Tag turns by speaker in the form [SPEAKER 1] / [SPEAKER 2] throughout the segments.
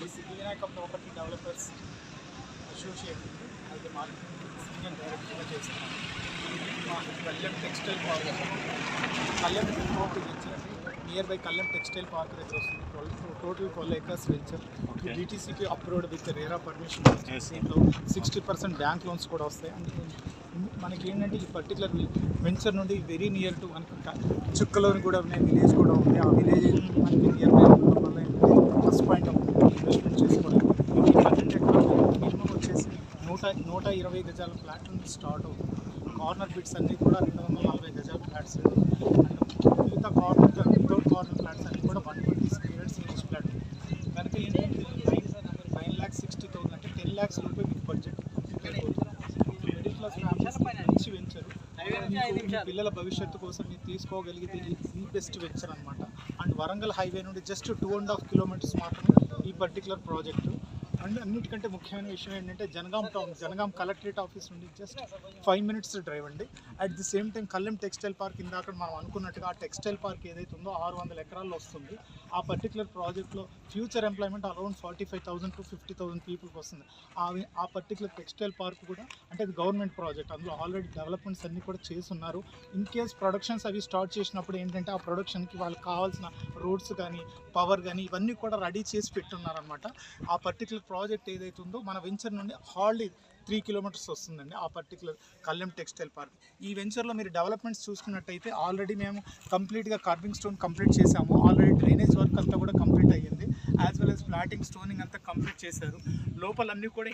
[SPEAKER 1] ఈ Siddhivinayak property developers association అయితే marketing senior డైరెక్టర్గా చేస్తున్నాను. మా Kalyan textile park Kalyan near by Kalyan textile park దగ్గర వస్తుంది. Total 12 acres venture BTCP approved with RERA permission. దీంట్లో 60% బ్యాంక్ లోన్స్ కూడా వస్తాయి. అండ్ మనకి ఏంటంటే ఈ పర్టికులర్ వెంచర్ నుండి వెరీ నియర్ టు మనకి చుక్కలోని కూడా ఉన్నాయి, విలేజ్ కూడా ఉంది. ఆ విలేజ్ మనకి నియర్ బై ఉండడం వల్ల ఫస్ట్ పాయింట్ ఆఫ్ ఇన్వెస్ట్మెంట్ చేసుకోవడం. ఈ 12 acres మినిమం వచ్చేసి 120 గజాల ఫ్లాట్ నుండి స్టార్ట్ అవుతుంది. కార్నర్ బిట్స్ అన్నీ కూడా 240 గజాల ఫ్లాట్స్. మిగతా వితౌట్ కార్నర్ ఫ్లాట్స్ అన్నీ కూడా 120 square yards ఈచ్ ఫ్లాట్. కనుక ఏంటంటే 9,60,000 అంటే 10 lakhs లోపే మీకు బడ్జెట్ మిడిల్ క్లాస్ ఫ్యామిలీస్ మంచి వెంచరు. పిల్లల భవిష్యత్తు కోసం మీరు తీసుకోగలిగితే ఈ బెస్ట్ వెంచర్ అనమాట. అండ్ వరంగల్ హైవే నుండి జస్ట్ 2.5 kilometers మాత్రమే ఈ పర్టికులర్ ప్రాజెక్టు. అండ్ అన్నిటికంటే ముఖ్యమైన విషయం ఏంటంటే జనగాం కలెక్టరేట్ ఆఫీస్ నుండి జస్ట్ 5 minutes డ్రైవ్ అండి. At the same time Kalyan textile park ఇందాక మనం అనుకున్నట్టుగా ఆ టెక్స్టైల్ పార్క్ ఏదైతే ఉందో 600 ఎకరాల్లో వస్తుంది. ఆ పర్టికులర్ ప్రాజెక్ట్లో ఫ్యూచర్ ఎంప్లాయ్మెంట్ అరౌండ్ 45,000 to 50,000 పీపుల్కి వస్తుంది. ఆ పర్టికులర్ టెక్స్టైల్ పార్క్ కూడా అంటే అది గవర్నమెంట్ ప్రాజెక్ట్. అందులో ఆల్రెడీ డెవలప్మెంట్స్ అన్నీ కూడా చేస్తున్నారు. ఇన్ కేస్ ప్రొడక్షన్స్ అవి స్టార్ట్ చేసినప్పుడు ఏంటంటే ఆ ప్రొడక్షన్కి వాళ్ళకి కావాల్సిన రోడ్స్ కానీ పవర్ కానీ ఇవన్నీ కూడా రెడీ చేసి పెట్టున్నారనమాట. ఆ పర్టికులర్ ప్రాజెక్ట్ ఏదైతే ఉందో మన వెంచర్ నుండి హార్డ్లీ 3 kilometers వస్తుందండి ఆ పర్టికులర్ కళ్యాణ్ టెక్స్టైల్ పార్క్. ఈ వెంచర్లో మీరు డెవలప్మెంట్స్ చూసుకున్నట్టయితే ఆల్రెడీ మేము కంప్లీట్గా కార్వింగ్ స్టోన్ కంప్లీట్ చేసాము. ఆల్రెడీ డ్రైనేజ్ వర్క్ అంతా కూడా కంప్లీట్ అయ్యింది. యాజ్ వెల్ యాజ్ ఫ్లాటింగ్ స్టోనింగ్ అంతా కంప్లీట్ చేశారు. లోపలన్నీ కూడా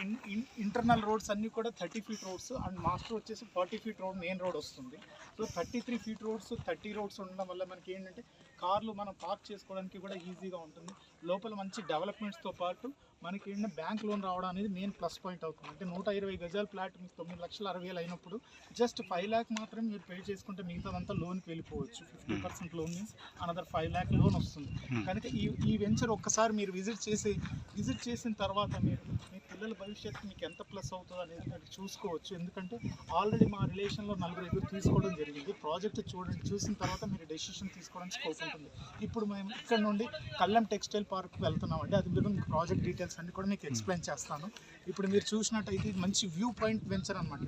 [SPEAKER 1] ఇంటర్నల్ రోడ్స్ అన్నీ కూడా 30 feet రోడ్స్ అండ్ మాస్టర్ వచ్చేసి 40 feet రోడ్ మెయిన్ రోడ్ వస్తుంది. సో 33 feet రోడ్స్ 30 roads ఉండడం వల్ల మనకి ఏంటంటే కార్లు మనం పార్క్ చేసుకోవడానికి కూడా ఈజీగా ఉంటుంది. లోపల మంచి డెవలప్మెంట్స్తో పాటు మనకి ఏంటంటే బ్యాంక్ లోన్ రావడం అనేది మెయిన్ ప్లస్ పాయింట్ అవుతుంది. అంటే 120 గజాల ఫ్లాట్ మీకు 9,60,000 అయినప్పుడు జస్ట్ 5 lakh మాత్రం మీరు పే చేసుకుంటే మిగతాదంతా లోన్కి వెళ్ళిపోవచ్చు. 50% loan means another 5 lakh loan వస్తుంది. కనుక ఈ వెంచర్ ఒక్కసారి మీరు విజిట్ చేసిన తర్వాత మీరు మీ పిల్లల భవిష్యత్తు మీకు ఎంత ప్లస్ అవుతుందో అనేది మీరు చూసుకోవచ్చు. ఎందుకంటే ఆల్రెడీ మా రిలేషన్లో 4 తీసుకోవడం జరిగింది. ప్రాజెక్ట్ చూసిన తర్వాత మీరు డెసిషన్ తీసుకోవడానికి స్కోప్ ఉంటుంది. ఇప్పుడు మేము ఇక్కడ నుండి కళ్యాణ్ టెక్స్టైల్ పార్క్ వెళ్తున్నామండి. అది మీద మీకు ప్రాజెక్ట్ డీటెయిల్స్ అన్ని కూడా మీకు ఎక్స్ప్లెయిన్ చేస్తాను. ఇప్పుడు మీరు చూసినట్టయితే ఇది మంచి వ్యూ పాయింట్ వెంచర్ అనమాట.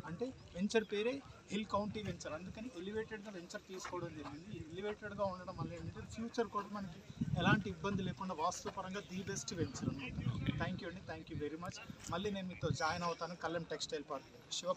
[SPEAKER 1] అంటే వెంచర్ పేరే హిల్ కౌంటీ వెంచర్. అందుకని ఎలివేటెడ్గా వెంచర్ తీసుకోవడం జరిగింది. ఎలివేటెడ్గా ఉండడం వల్ల ఏంటంటే ఫ్యూచర్ కూడా మనకి ఎలాంటి ఇబ్బంది లేకుండా వాస్తుపరంగా ది బెస్ట్ వెంచర్ అనమాట. థ్యాంక్ యూ అండి, థ్యాంక్ యూ వెరీ మచ్. మళ్ళీ నేను మీతో జాయిన్ అవుతాను కళ్యాణ్ టెక్స్టైల్ పార్క్.